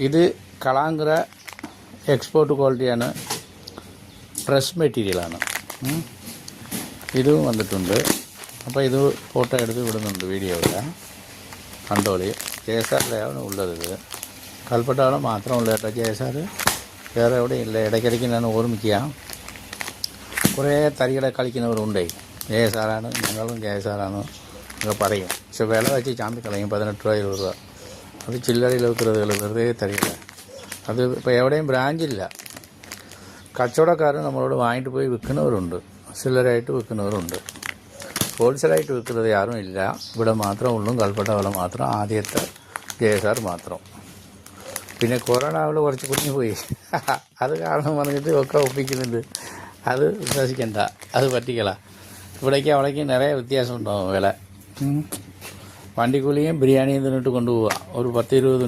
ഇത് കളാങ്കര എക്സ്പോർട്ട് ക്വാളിറ്റിയാണ്, പ്രസ് മെറ്റീരിയലാണ്. ഇതും വന്നിട്ടുണ്ട്. അപ്പോൾ ഇത് ഫോട്ടോ എടുത്ത് വിടുന്നുണ്ട് വീഡിയോയിൽ, കണ്ടോളി. JSRലാണ് ഉള്ളത്. ഇത് കൽപ്പട്ടവളം മാത്രമുള്ള കേട്ടോ JSR, വേറെ എവിടെ ഇല്ല. ഇടയ്ക്കിടയ്ക്ക് ഞാൻ ഓർമ്മിക്കുക, കുറേ തരികളെ കളിക്കുന്നവരുണ്ടേ. JSR ആണ്, ഞങ്ങളും JSR ആണ് എന്നൊക്കെ പറയും. പക്ഷെ വില വെച്ച് ചാമ്പിക്കളയും 18 രൂപ 20 രൂപ. അത് ചില്ലറയിൽ വെക്കുന്നത് വെറുതെ തരിക. അത് ഇപ്പോൾ എവിടെയും ബ്രാഞ്ചില്ല. കച്ചവടക്കാർ നമ്മളോട് വാങ്ങിയിട്ട് പോയി വിൽക്കുന്നവരുണ്ട്, ചില്ലറായിട്ട് വിൽക്കുന്നവരുണ്ട്. ഹോൾസെയിലായിട്ട് വിൽക്കുന്നത് ആരും ഇല്ല. ഇവിടെ മാത്രമേ ഉള്ളൂ, കൽപ്പട്ടവളം മാത്രം, ആദ്യത്തെ JSR മാത്രം. പിന്നെ കൊറോണ കുറച്ച് കുഞ്ഞു പോയി, അത് കാരണം പറഞ്ഞിട്ട് ഒക്കെ ഒപ്പിക്കുന്നുണ്ട്. അത് വിശ്വസിക്കണ്ട, അത് പറ്റിക്കള. ഇവിടേക്ക് അവിടേക്ക് നിറയെ വ്യത്യാസം ഉണ്ടാവും വില. വണ്ടിക്കൂലിയും ബിരിയാണിയും തിന്നിട്ട് കൊണ്ടുപോവുക. ഒരു 10-20